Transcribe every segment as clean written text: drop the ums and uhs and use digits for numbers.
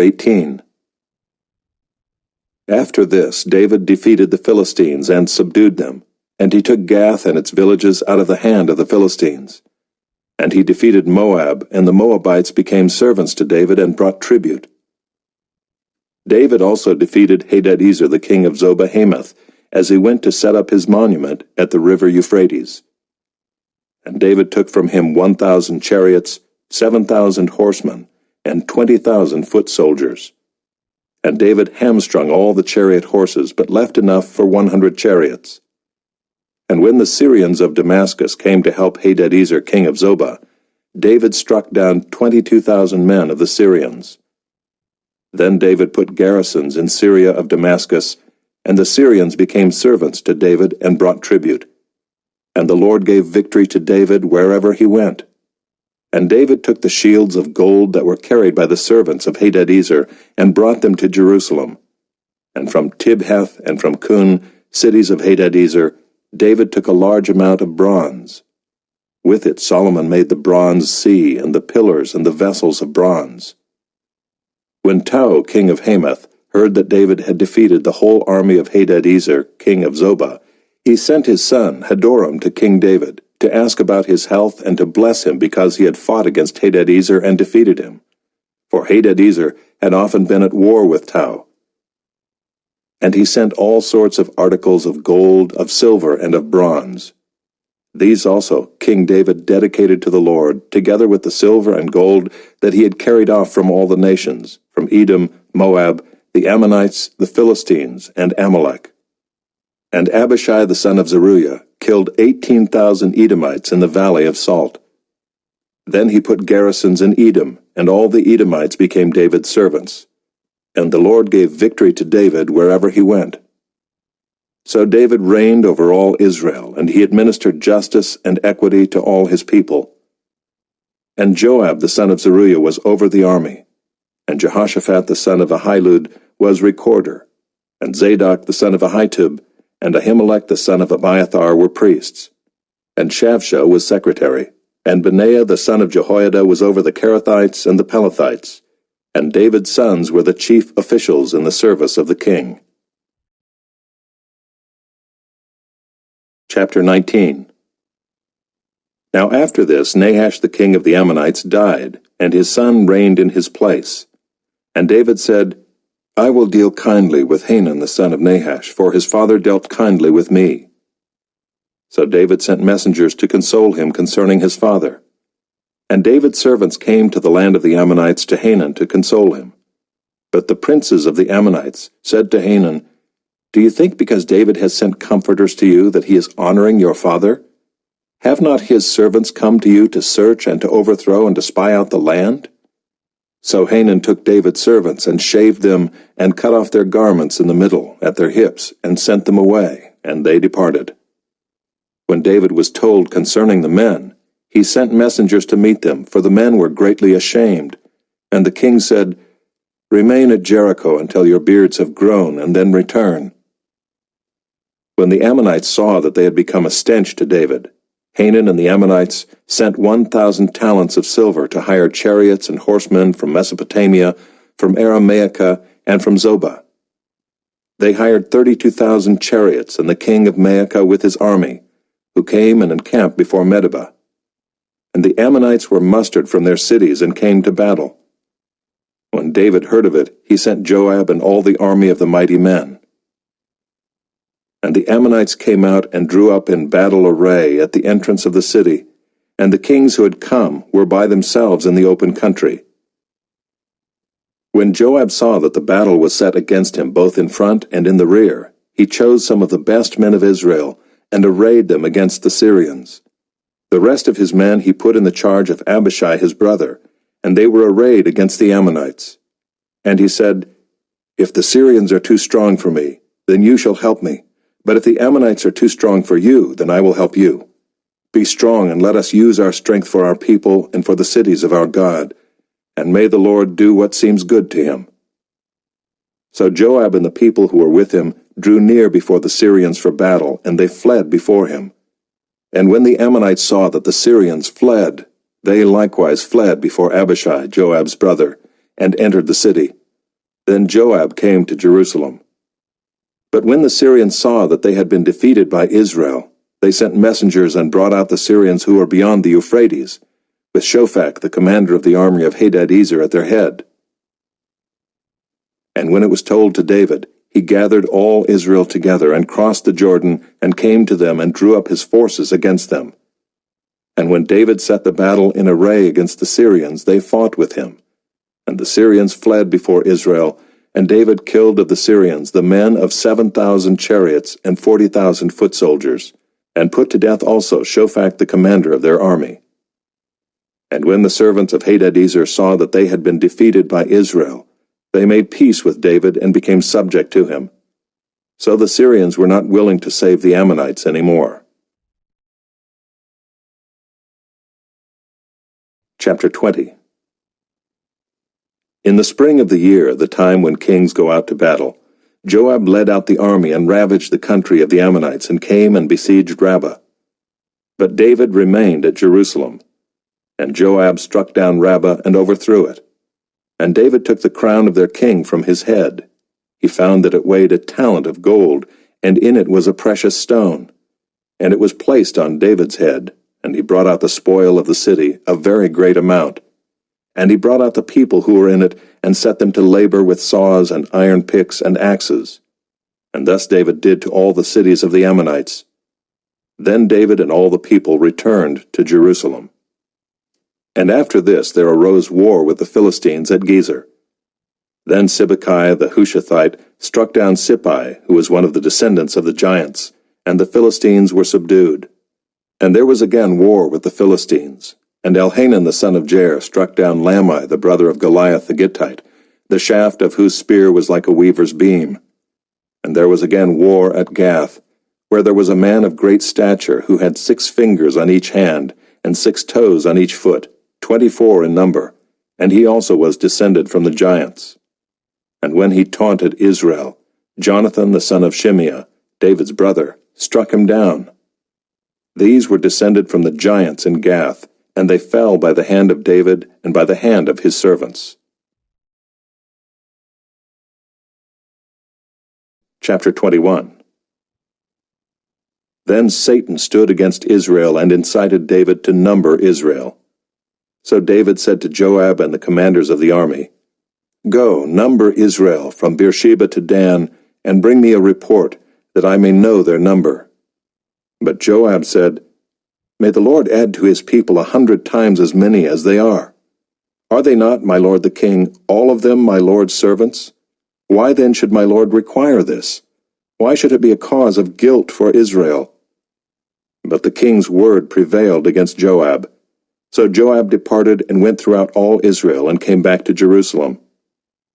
18. After this, David defeated the Philistines and subdued them, and he took Gath and its villages out of the hand of the Philistines. And he defeated Moab, and the Moabites became servants to David and brought tribute. David also defeated Hadadezer the king of Zobah-Hamath, as he went to set up his monument at the river Euphrates. And David took from him 1,000 chariots, 7,000 horsemen, and 20,000 foot soldiers. And David hamstrung all the chariot horses, but left enough for 100 chariots. And when the Syrians of Damascus came to help Hadadezer king of Zobah, David struck down 22,000 men of the Syrians. Then David put garrisons in Syria of Damascus, and the Syrians became servants to David and brought tribute. And the Lord gave victory to David wherever he went. And David took the shields of gold that were carried by the servants of Hadadezer, and brought them to Jerusalem. And from Tibhath and from Kun, cities of Hadadezer, David took a large amount of bronze. With it Solomon made the bronze sea, and the pillars and the vessels of bronze. When Tou, king of Hamath, heard that David had defeated the whole army of Hadadezer, king of Zobah, he sent his son Hadoram to King David, to ask about his health and to bless him because he had fought against Hadadezer and defeated him. For Hadadezer had often been at war with Tou. And he sent all sorts of articles of gold, of silver, and of bronze. These also King David dedicated to the Lord, together with the silver and gold that he had carried off from all the nations, from Edom, Moab, the Ammonites, the Philistines, and Amalek. And Abishai the son of Zeruiah killed 18,000 Edomites in the valley of Salt. Then he put garrisons in Edom, and all the Edomites became David's servants. And the Lord gave victory to David wherever he went. So David reigned over all Israel, and he administered justice and equity to all his people. And Joab the son of Zeruiah was over the army, and Jehoshaphat the son of Ahilud was recorder, and Zadok the son of Ahitub and Ahimelech the son of Abiathar were priests, and Shavsha was secretary, and Benaiah the son of Jehoiada was over the Kerethites and the Pelethites, and David's sons were the chief officials in the service of the king. Chapter 19. Now after this Nahash the king of the Ammonites died, and his son reigned in his place. And David said, I will deal kindly with Hanun the son of Nahash, for his father dealt kindly with me. So David sent messengers to console him concerning his father. And David's servants came to the land of the Ammonites to Hanun to console him. But the princes of the Ammonites said to Hanun, Do you think because David has sent comforters to you that he is honoring your father? Have not his servants come to you to search and to overthrow and to spy out the land? So Hanun took David's servants and shaved them and cut off their garments in the middle, at their hips, and sent them away, and they departed. When David was told concerning the men, he sent messengers to meet them, for the men were greatly ashamed. And the king said, Remain at Jericho until your beards have grown, and then return. When the Ammonites saw that they had become a stench to David, Hanun and the Ammonites sent 1,000 talents of silver to hire chariots and horsemen from Mesopotamia, from Aram-Maacah, and from Zobah. They hired 32,000 chariots and the king of Maacah with his army, who came and encamped before Medeba. And the Ammonites were mustered from their cities and came to battle. When David heard of it, he sent Joab and all the army of the mighty men. And the Ammonites came out and drew up in battle array at the entrance of the city, and the kings who had come were by themselves in the open country. When Joab saw that the battle was set against him both in front and in the rear, he chose some of the best men of Israel and arrayed them against the Syrians. The rest of his men he put in the charge of Abishai his brother, and they were arrayed against the Ammonites. And he said, If the Syrians are too strong for me, then you shall help me. But if the Ammonites are too strong for you, then I will help you. Be strong, and let us use our strength for our people and for the cities of our God, and may the Lord do what seems good to him. So Joab and the people who were with him drew near before the Syrians for battle, and they fled before him. And when the Ammonites saw that the Syrians fled, they likewise fled before Abishai, Joab's brother, and entered the city, Then Joab came to Jerusalem. But when the Syrians saw that they had been defeated by Israel, they sent messengers and brought out the Syrians who were beyond the Euphrates, with Shophak, the commander of the army of Hadadezer, at their head. And when it was told to David, he gathered all Israel together and crossed the Jordan and came to them and drew up his forces against them. And when David set the battle in array against the Syrians, they fought with him. And the Syrians fled before Israel, and David killed of the Syrians the men of 7,000 chariots and 40,000 foot soldiers, and put to death also Shophak the commander of their army. And when the servants of Hadadezer saw that they had been defeated by Israel, they made peace with David and became subject to him. So the Syrians were not willing to save the Ammonites any more. Chapter 20. In the spring of the year, the time when kings go out to battle, Joab led out the army and ravaged the country of the Ammonites and came and besieged Rabbah. But David remained at Jerusalem, and Joab struck down Rabbah and overthrew it. And David took the crown of their king from his head. He found that it weighed a talent of gold, and in it was a precious stone. And it was placed on David's head, and he brought out the spoil of the city, a very great amount. And he brought out the people who were in it, and set them to labor with saws and iron picks and axes. And thus David did to all the cities of the Ammonites. Then David and all the people returned to Jerusalem. And after this there arose war with the Philistines at Gezer. Then Sibbecai the Hushathite struck down Sippai, who was one of the descendants of the giants, and the Philistines were subdued. And there was again war with the Philistines. And Elhanan the son of Jair struck down Lamai the brother of Goliath the Gittite, the shaft of whose spear was like a weaver's beam. And there was again war at Gath, where there was a man of great stature who had 6 fingers on each hand, and 6 toes on each foot, 24 in number, and he also was descended from the giants. And when he taunted Israel, Jonathan the son of Shimeah, David's brother, struck him down. These were descended from the giants in Gath, and they fell by the hand of David and by the hand of his servants. Chapter 21. Then Satan stood against Israel and incited David to number Israel. So David said to Joab and the commanders of the army, "Go, number Israel from Beersheba to Dan, and bring me a report, that I may know their number." But Joab said, "May the Lord add to his people 100 times as many as they are. Are they not, my lord the king, all of them my lord's servants? Why then should my lord require this? Why should it be a cause of guilt for Israel?" But the king's word prevailed against Joab. So Joab departed and went throughout all Israel and came back to Jerusalem.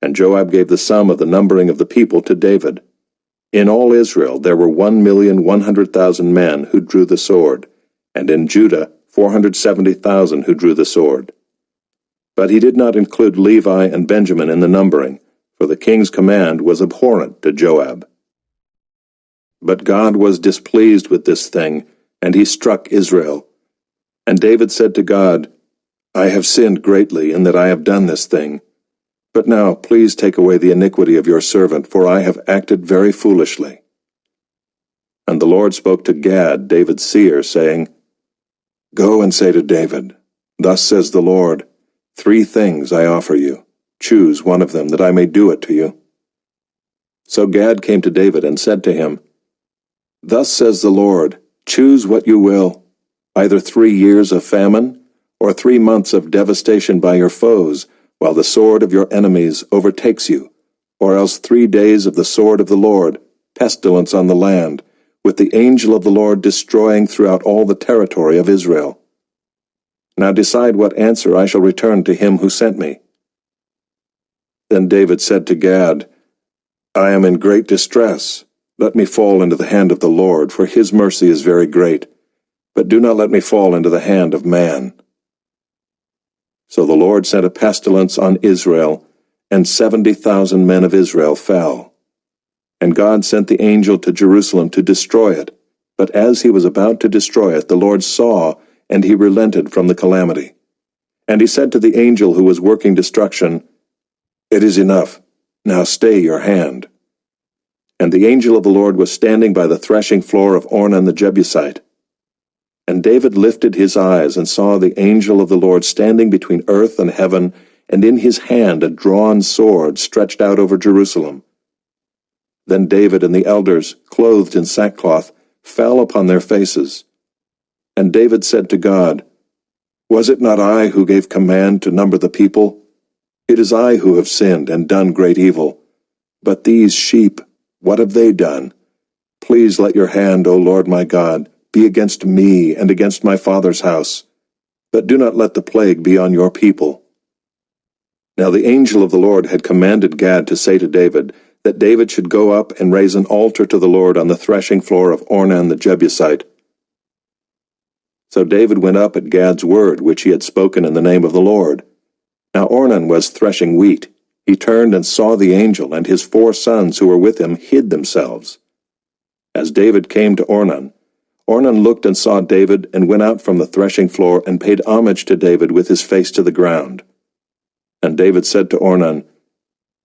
And Joab gave the sum of the numbering of the people to David. In all Israel there were 1,100,000 men who drew the sword, and in Judah 470,000 who drew the sword. But he did not include Levi and Benjamin in the numbering, for the king's command was abhorrent to Joab. But God was displeased with this thing, and he struck Israel. And David said to God, "I have sinned greatly in that I have done this thing. But now please take away the iniquity of your servant, for I have acted very foolishly." And the Lord spoke to Gad, David's seer, saying, "Go and say to David, Thus says the Lord, 3 things I offer you. Choose one of them, that I may do it to you." So Gad came to David and said to him, "Thus says the Lord, choose what you will, either 3 years of famine, or 3 months of devastation by your foes, while the sword of your enemies overtakes you, or else 3 days of the sword of the Lord, pestilence on the land, with the angel of the Lord destroying throughout all the territory of Israel. Now decide what answer I shall return to him who sent me." Then David said to Gad, "I am in great distress. Let me fall into the hand of the Lord, for his mercy is very great. But do not let me fall into the hand of man." So the Lord sent a pestilence on Israel, and 70,000 men of Israel fell. And God sent the angel to Jerusalem to destroy it. But as he was about to destroy it, the Lord saw, and he relented from the calamity. And he said to the angel who was working destruction, "It is enough. Now stay your hand." And the angel of the Lord was standing by the threshing floor of Ornan the Jebusite. And David lifted his eyes and saw the angel of the Lord standing between earth and heaven, and in his hand a drawn sword stretched out over Jerusalem. Then David and the elders, clothed in sackcloth, fell upon their faces. And David said to God, "Was it not I who gave command to number the people? It is I who have sinned and done great evil. But these sheep, what have they done? Please let your hand, O Lord my God, be against me and against my father's house, but do not let the plague be on your people." Now the angel of the Lord had commanded Gad to say to David that David should go up and raise an altar to the Lord on the threshing floor of Ornan the Jebusite. So David went up at Gad's word, which he had spoken in the name of the Lord. Now Ornan was threshing wheat. He turned and saw the angel, and his 4 sons who were with him hid themselves. As David came to Ornan, Ornan looked and saw David, and went out from the threshing floor, and paid homage to David with his face to the ground. And David said to Ornan,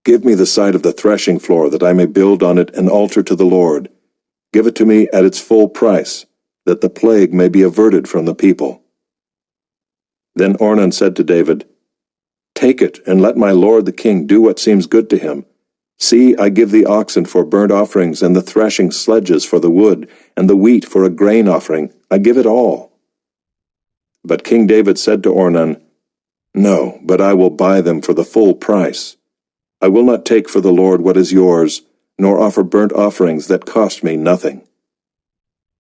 "Give me the site of the threshing floor, that I may build on it an altar to the Lord. Give it to me at its full price, that the plague may be averted from the people." Then Ornan said to David, "Take it, and let my lord the king do what seems good to him. See, I give the oxen for burnt offerings, and the threshing sledges for the wood, and the wheat for a grain offering. I give it all." But King David said to Ornan, "No, but I will buy them for the full price. I will not take for the Lord what is yours, nor offer burnt offerings that cost me nothing."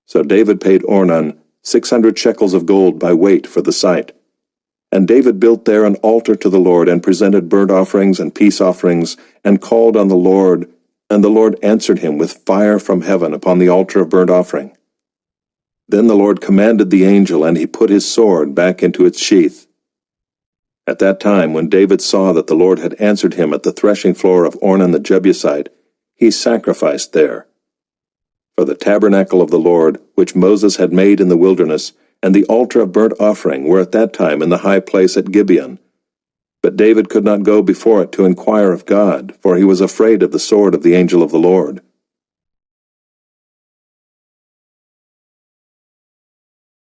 So David paid Ornan 600 shekels of gold by weight for the site. And David built there an altar to the Lord, and presented burnt offerings and peace offerings, and called on the Lord, and the Lord answered him with fire from heaven upon the altar of burnt offering. Then the Lord commanded the angel, and he put his sword back into its sheath. At that time, when David saw that the Lord had answered him at the threshing floor of Ornan the Jebusite, he sacrificed there. For the tabernacle of the Lord, which Moses had made in the wilderness, and the altar of burnt offering were at that time in the high place at Gibeon. But David could not go before it to inquire of God, for he was afraid of the sword of the angel of the Lord.